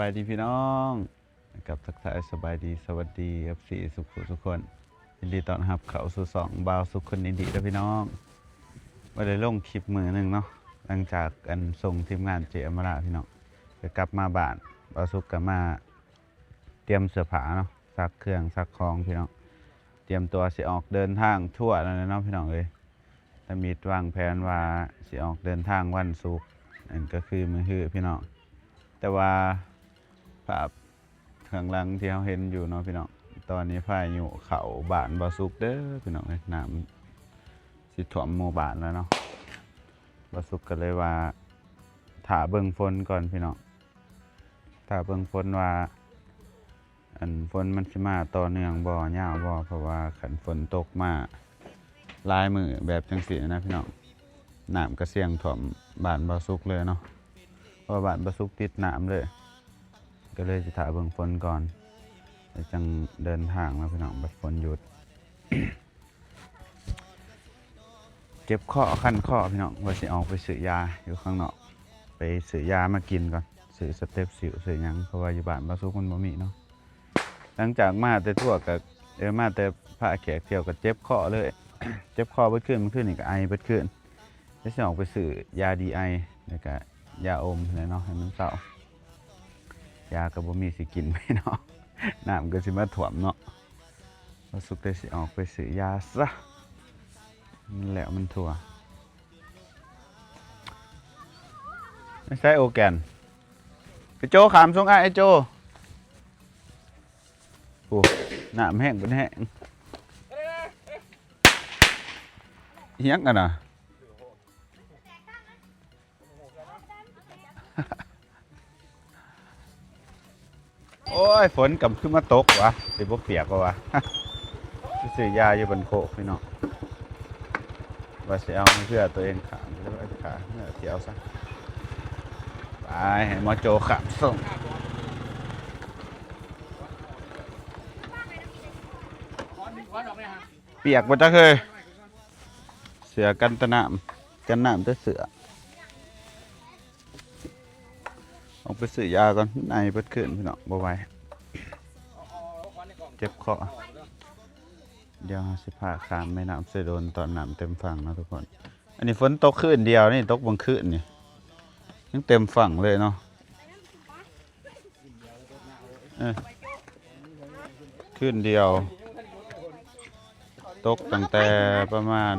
ายดีพี่น้องกับทักทายสบายดีสวัสดีFCทุกคนยินดีต้อนรับเข้าสู่สองบ่าวสุขคนอินดีและพี่น้องมาได้ลงคลิปมือหนึ่งเนาะหลังจากกันส่งทีมงานเจอมาละพี่น้องจะกลับมาบ้านบ่าวสุขกับมาเตรียมเสื้อผ้าเนาะซักเครื่องซักของพี่น้องเตรียมตัวสิออกเดินทางทั่วแล้วเนาะพี่น้องเลยแต่มีวางแผนว่าสิออกเดินทางวันศุกร์นั่นก็คือมื้อฮื้อพี่น้องแต่ว่าภาพข้างหลังที่เราเห็นอยู่เนาะพี่น้องตอนนี้พายุเข้าบ้านบ่สุกเด้อพี่น้องน้ำสิท่วมหมู่บ้านแล้วเนาะบ่สุกก็เลยว่าถ้าเบิ่งฝนก่อนพี่น้องถ้าเบิ่งฝนว่าฝนมันสิมาต่อเนื่องบ่ยาวบ่เพราะว่าคันฝนตกมาหลายมื้อแบบจังซี่นะพี่น้องน้ำก็เสี่ยงท่วมบ้านบ่สุกเลยเนาะเพราะบ้านบ่สุกติดน้ำเลยก็เลยจะถ่ายเบิ่งฝนก่อนแล้วจังเดินทางแล้วพี่น้องบัดฝนหยุด เจ็บข้อคันข้อพี่น้องว่าสิออกไปซื้อยาอยู่ข้างนอกไปซื้อยามากินก่อนซื้อสเต็ปสิวซื้อหยังเพราะว่าอยู่บ้านบ่สุกมันบ่มีเนาะหลังจากมาแต่ทั่วกับมาแต่พาแขกเที่ยวกับเจ็บข้อเลย เจ็บข้อเบิดขึ้นมันขึ้นอีกไอเบิดขึ้นแล้วสิออกไปซื้อยาดีไอแล้วก็ยาอมเลยเนาะให้มันเศร้ายาก็บ่มีสิกินพี่น้องน้ำก็สิมาท่วมเนาะบ่สุกได้สิออกไปซื้อยาซะนั่นแหละมันทั่วไม่ใช่โอแกนไอโจขามส่งไอโจโอ้น้ำแห้งเป็นแห้งเฮี้ยงกันน่ะโอ้ยฝนกำขึ้นมาตกวะสิบ่เปียกวะ ซื้อยาอยู่บนโคกพี่น้องว่าสิเอาเพื่อตัวเองขามแล้วก็ขาเที่ยวซะไปให้หมอโจขามส่งเปียกบ่จักเคยเสือกันตะน้ำกันน้ำแต่เสือออกไปซื้อยาก่อนในเปิดขึ้นพี่น้องบ่ไหวเจ็บคอเดี๋ยวสิพาขามแม่น้ำเสดนตอนน้ำเต็มฝั่งนะทุกคนอันนี้ฝนตกคืนเดียวนี่ตกบางคืนนี่ยังเต็มฝั่งเลยเนาะคืนเดียวตกตั้งแต่ประมาณ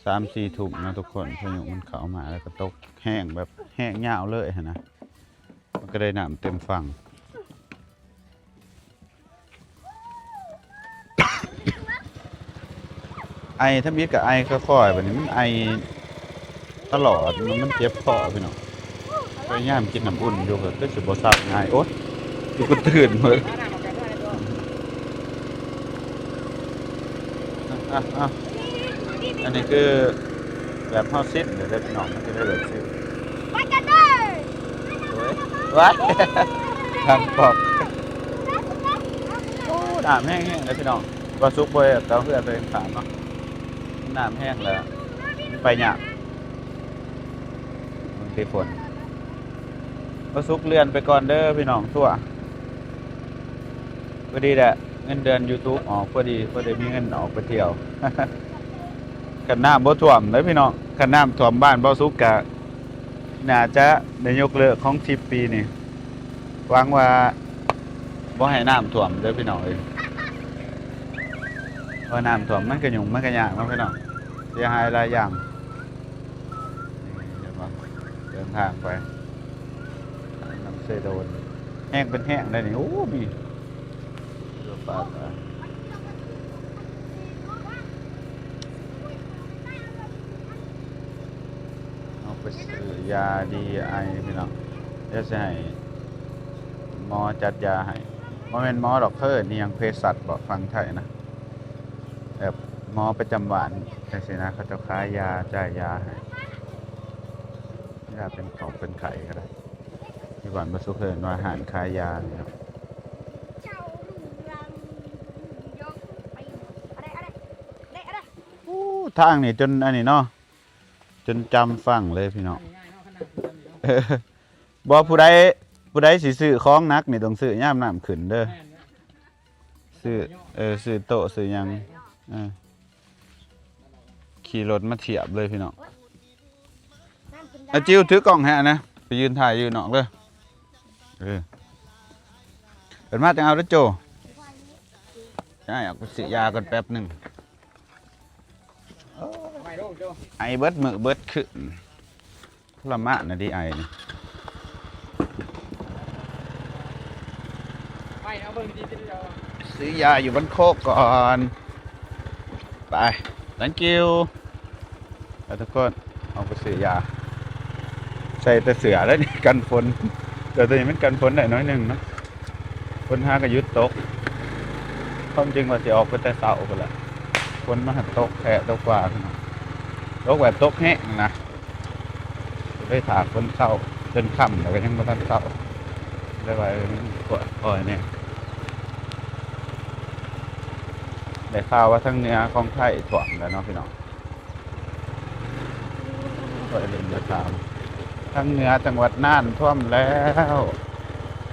3-4 ทุ่มนะทุกคนพายุมันเข้ามาแล้วก็ตกแห้งแบบแห้งยาวเลยนะมันก็ได้น้ำเต็มฝั่ง ไอถ้ามีกับไอค่อยๆแบบนี้มันไอตลอดมันเจ็บคอพี่น้องพยายามกินน้ำอุ่นอยู่ก็สิบ่ซับง่ายโอ๊ยกูก็ตื่นเมื่ออันนี้คือแบบเฮาซิดเดี๋ยวได้พี่น้องมันจะได้แบบซิดว้ายทางปอกโอ้น้ำแห้งๆเลยพี่น้องก็ซุกบ่เตาเพื่อตัวเองถามเนาะน้ำแห้งแล้วไปเนี่ยมันตีฝนก็ซุกเลื่อนไปก่อนเด้อพี่น้องทั่วพอดีแหละเงินเดือน YouTube ออกพอดีมีเงินออกไปเที่ยวขันน้ำบ่ท่วมเลยพี่น้องขันน้ำท่วมบ้านบ่ซุกกะน่าจะได้ยกเลิกของ10 ปีนี่หวังว่าบ่ให้น้ำท่วมเด้อพี่น้องเอ้ยเพราะน้ำท่วมมันก็ยุ่งมันก็ยากเนาะพี่น้องเสียหายหลายอย่างเดี๋ยวมาเดินทางไปน้ำเซโดนแห้งเป็นแห้งได้นี่โอ้มีเรือปลาเอาไปซื้อยาดีไอพี่น้องเดี๋ยวจะให้หมอจัดยาให้บ่แม่นหมอดอกเพิ่นนี่ยังเภสัชบ่ฟังไทยนะแบบหมอประจำวันจังซี่นะเขาจะขายยาจ่ายยาให้ยาเป็นของเป็นไข้ก็ได้ที่บ้านบ่สุขเอิ้นว่าอาหารขายยานี่ครับทางนี่จนอันนี้เนาะจนจำฟังเลยพี่น้องบ่ผู้ใด ผู้ใดสิซื้อของนักนี่ต้องซื้อย่ามน้ำขึ้นเด้อซื้อซื้อโต๊ะซื้อหยังขี่รถมาเทียบเลยพี่น้องอาจิ้วถือกล้องแฮะนะไปยืนถ่ายยืนนอกเลยเป็นมาจังเอาด้วยโจใช่เอาไปซื้อยากันแป๊บหนึ่งไอเบิดมือเบิดขึ้นทรมานนะดิไอนี่ซื้อยาอยู่บ้านโคกก่อนไป thank you แล้วทุกคนเอาไปซื้อยาใส่แต่เสือแล้วนี่กันฝนแต่ตัวนี้มันกันฝนได้น้อยหนึ่งนะฝนห้าก็ยุดตกความจริงว่าจะออกไปแต่เสาไปละฝนมาหัดตกแค่ตกกว่าขึ้นมาตกแบบตกแห้งนะได้ถากฝนเศร้าจนค่ำแต่ก็ยังไม่ทันเศร้าได้ไปปวดคอยเนี่ยได้ข่าวว่าทั้งเนื้อของไทยถ่วงแล้วเนาะพี่น้องก็เรื่องจะถามทั้งเหนือจังหวัดน่านท่วมแล้ว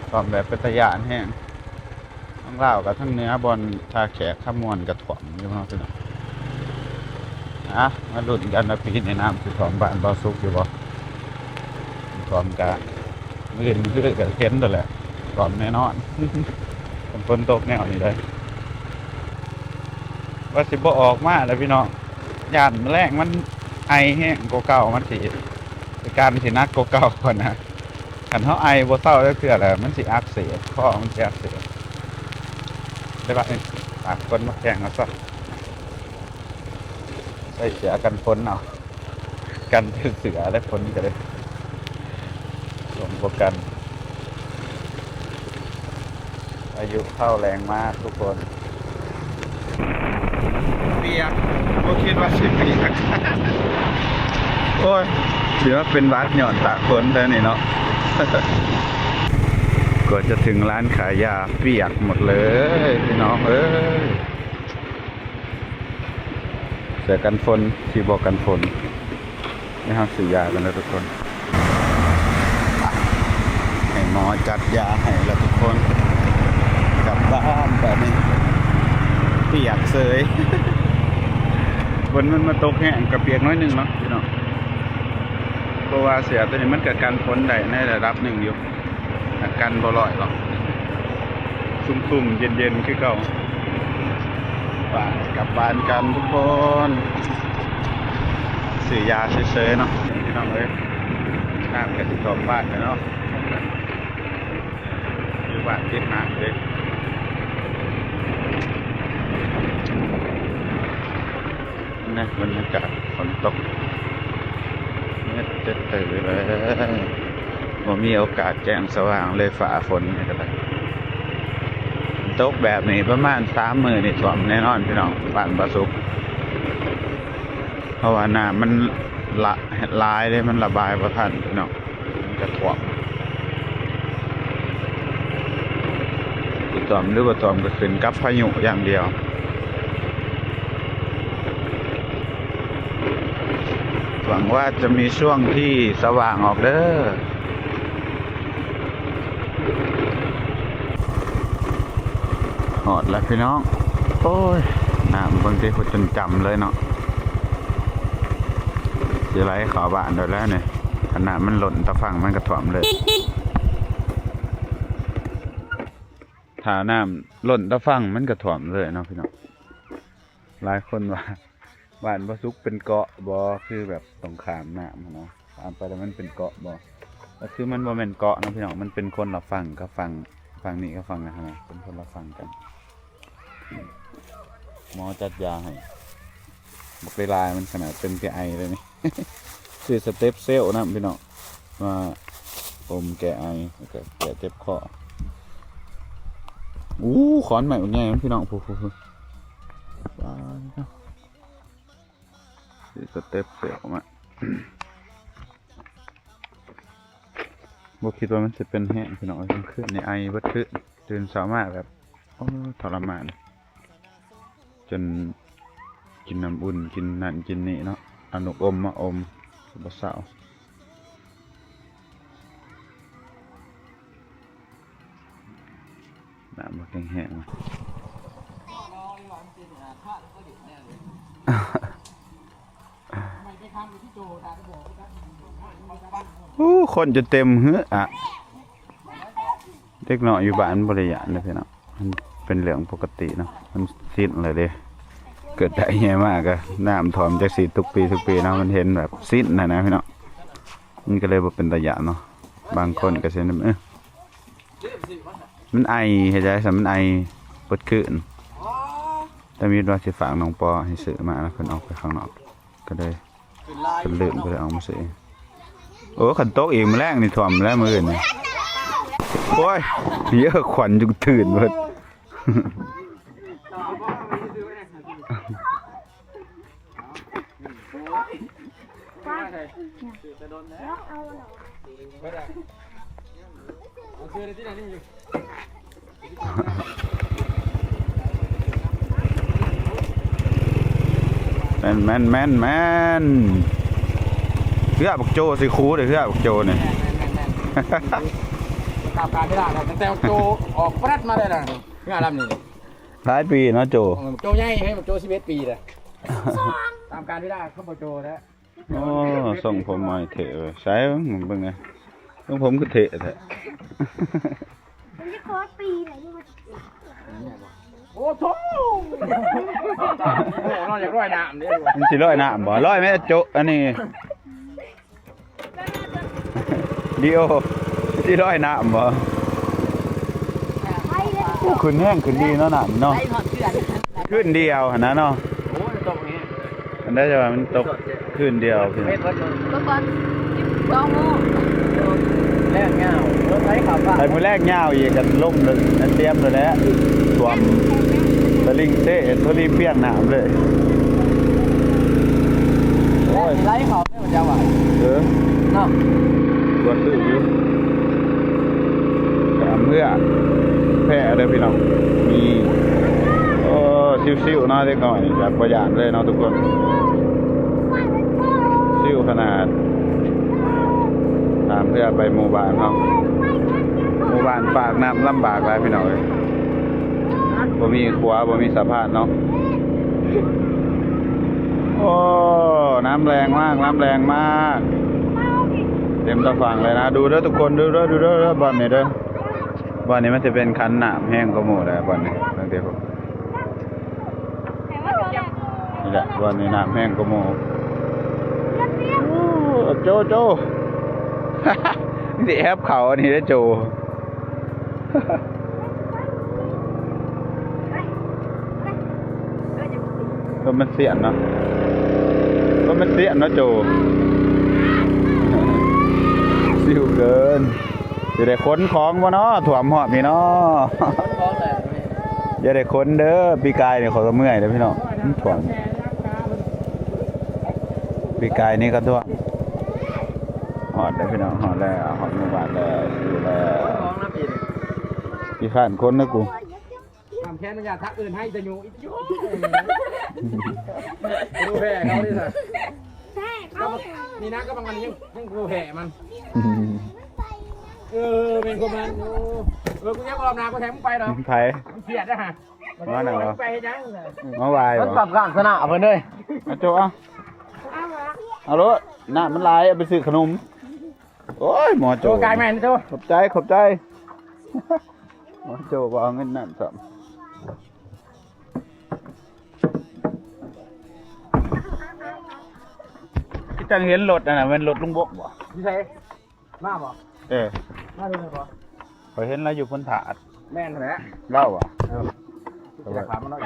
ท่วมแบบเป็นตะยานแห้งทั้งลาวกับทั้งเหนือบนชาแขกขมวนกระถ่วมอยู่เนาะพี่น้องมาลุ้นกันนะพี่ในน้ำคือถ่วมบ้านบ่อซุกอยู่บ่ถ่วมกะมือมือกับเห็นตัวแหละถ่วมแน่นอนฝนตกแนวนี้เลยว่าสิบ่ออกมาแล้วพี่น้องย่านแรกมันไอแห้งกว่าเก่ามันสิการสินักกว่าเก่าก่อนนะขันเขาไอบ่เศร้าแล้วคืออะไรมันสิอักเสบข้อมันสิอักเสบได้ปะนี่ตากคนมาแข่งกันซะใส่เสือกันฝนเอากันเสือและฝนจะได้ลงโปรกันอายุเข้าแรงมากทุกคนเปียกก็คิดว่าสิเปียกโอ้ยเดี๋ยวเป็นวัดหย่อนตากฝนแต่นี่เนาะก็จะถึงร้านขายยาเปียกหมดเลยพี่น้องเสือกันฝนที่บอกกันฝนนี่ครับซื้อยากันแล้วทุกคนให้หมอจัดยาให้แล้วทุกคนกลับบ้านแบบนี้เปียกเสยฝนมันมาตกแห้งกับเปียกน้อยหนึ่งเนาะพี่น้องเพราะว่าเสือตัวนี้มันเกิดการฝนได้ในระดับหนึ่งอยู่กันบ่ลอยหรอกซุ่มๆเย็นๆคือเก่าป่ากลับบ้านกันทุกคนซื้อยาเฉยๆเนาะพี่น้องน้ำกระติกของบ้านกันเนาะอยู่บ้านติดน้ำเลยนี่บรรยากาศฝนตกเนี่ยจะตื่นเลยผมมีโอกาสแจ้งสว่างเลยฝ่าฝนนี่ก็ได้ตกแบบนี้ประมาณ3 มื้อนี่ท่วมแน่นอนพี่น้องบ้านบ่อซุกเพราะว่าน้ำมันลายเลยมันระบายบ่ทันพี่น้องมันจะท่วมท่วมหรือบ่ท่วมก็ขึ้นกับพายุอย่างเดียวหวังว่าจะมีช่วงที่สว่างออกเด้อหอดแล้วพี่น้องโอ้ยน้ำบางทีก็จนจำเลยเนาะเสียไรขอบ้านโดยแล้วเนี่ยขนาดมันหล่นตะฝั่งมันกระถ่วมเลยถ้าน้ำหล่นตะฝั่งมันกระถ่วมเลยเนาะพี่น้องหลายคนว่าบ้านบ่ซุกเป็นเกาะบ่คือแบบตรงขามน้ำเนาะตามไปแล้วมันเป็นเกาะบ่ก็คือมันบ่เป็นเกาะนะพี่น้องมันเป็นคนละฝั่งกับฝั่งนี้กับฝั่งนั้นนะเป็นคนละฝั่งกันหมอจัดยาให้บอกได้ลายมันขนาดเป็นแกไอเลยนี่ ชื่อสเต็ปเซลนะพี่น้องมาอมแกไอแล้วก็แกเจ็บคอขอนใหม่หมดไงพี่น้องพูชื่อสเต็ปเซลมาบอกคิดว่ามันจะเป็นแห้งพี่น้องขึ้นในไอวัดขึ้นตื่นเช้ามากแบบทรมานจนกินน้ำอุ่นกินนั่นกินนี่เนาะเอานกอมมาอมบ่เศร้า ำมันแห้งคนจะเต็มเฮ้ออ่ะเด็กน้อยอยู่บ้านบริยานนะพี่น้องมันเป็นเรื่องปกติเนาะมันสิ้นเลยเด้เกิดได้แย่มากอะน้ำท่วมจากสีทุกปีเนาะมันเห็นแบบสิ้นนะพี่น้องมันก็เลยบ่เป็นตะยานเนาะบางคนก็เสียน้ำมันไอเห็นใจสมันไอปวดขึ้นแต่มีว่าสิฝากน้องปอให้ซื้อมาแล้วเพิ่นออกไปข้างนอกก็เลยเพิ่นลืมก็เลยเอามาซื้อโอ้ขันโต๊ะอีกมื้อแรกนี่ท่วมแล้วมื้ออื่นนี่โอ้ยเยอะขวัญจุกตื่นเบิดแมนเพื่อบักโจสิคูเด้อเพื่อบักโจนี่ตามการไม่ได้ตั้งแต่โจออกประทัดมาได้นะงานลำนี้หลายปีเนาะโจใหญ่ให้โจ11 ปีเลยตามการไม่ได้เขาบอกโจแล้วโอ้ส่งผมมาเถอะใช้มึงเป็นไงส่งผมก็เถอะแท้มันจะคอปีไหนที่มันโอ้โถนอนอยากร้อยน้ำเนี่ยมันสิร้อยน้ำบ่ร้อยไหมโจอันนี้ดิโอสิร้อยน้ำบ่ขึ้นแห้งขึ้นดีเนาะน้ำเนาะขึ้นเดียวหั่นนะเนาะโอ้ยตกนี้อันได้จะว่ามันตกขึ้นเดียวพี่ก็ก่อน2 โมงแรกเงาใช้ขับไปมื้อแรกเงาอีกกันล่มเลยเตรียมเลยแล้วท่วมตะลิงเต้ตะลิงเปียกน้ำเลยโอ้ยไล่เขาเนี่ยมันจะไหวเนาะกดตื้ออยู่เมื่อแพ้เด้อพี่น้องมีโอ้ซิวๆเนาะเล็กน้อยจากประหยัดเลยเนาะทุกคนซิวขนาดตามเพื่อไปหมู่บ้านเนาะหมู่บ้านปากน้ำลำบากหลายพี่น้องเลยบ่มีขวาบ่มีสะพานเนาะโอ้น้ำแรงมากเต็มตะฝั่งเลยนะดูเด้อทุกคนดูเด้อบ่อนนี้เด้อบ่อนนี้มันจะเป็นคันน้ำแห้งก็หมดเลยบ่อนนี้ตั้งแต่ผมนี่แหละบ่อนนี้น้ำแห้งก็หมดโจนี่แอปเขาอันนี้ได้โจก็มันเสียนเนาะโจซิวเกินจะได้ขนของวะเนาะถ่วมหอบนี่เนาะอย่าได้ขนเด้อปีกายเนี่ยเขาก็เมื่อยเด้อพี่น้องถ่วมปีกายนี่ก็ถ่วมหอดได้พี่น้องหอดแล้วหอดหมู่บ้านแล้วดูแล้วพี่ข้านคนนะกูทำแค่มันอยากทักอื่นให้จะอยู่อีกยุ่ดูแผลเขาดิสินี่นะก็บางวันยังดูแผลมันเป็นคนมันกูยังรอบนากูแทงมึงไปเหรอไปเสียดนะฮะมาหนังเหรอไปยังมาวายมันปรับกลางสนามเพื่อนเลยโจเอารถน้ำมันลายเอาไปซื้อขนมโอ้ยหมอโจกายแมนโจขอบใจหมอโจบอกเงินนั่นสัมที่จังเห็นรถนะเป็นรถลุงบกบ่ที่ไหนมาบ่มาดูเลยบ่พอเห็นแล้วอยู่บนถาดแม่นแหละเล่าอ่ะจะถามมันหน่อย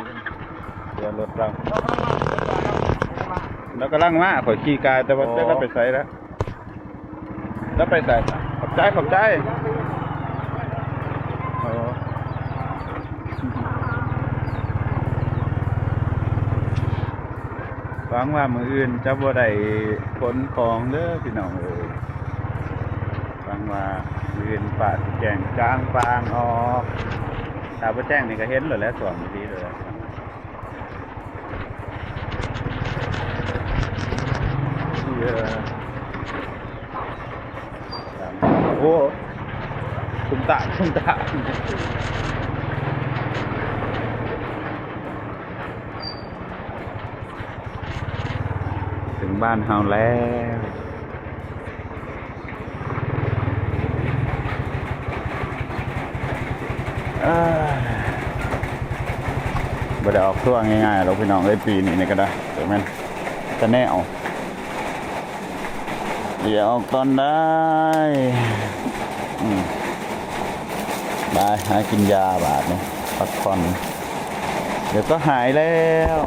เดี๋ยวรถเราแล้วก็ล่างมาขอขี่กายแต่ว่าจะก็ไปใส่แล้วไปใส่ขอบใจหวังว่ามืออื่นจะบ่ได้ขนของเด้อพี่น้องหวังว่ามืออื่นป่าแจ้งกลางฟางออกถ้าบ่แจ้งนี่ก็เห็นเลยแล้วส่วนดีเลยโอ้คุ้มตา บ้านเฮาแล้วบ่ได้ออกตัวง่ายๆหรอกพี่น้องเลยปีนี้นี่ก็ได้เดี๋ยวมันจะแน่เอาเดี๋ยวออกตอนได้บายหากินยาบาดนี่พักผ่อนเดี๋ยวก็หายแล้ว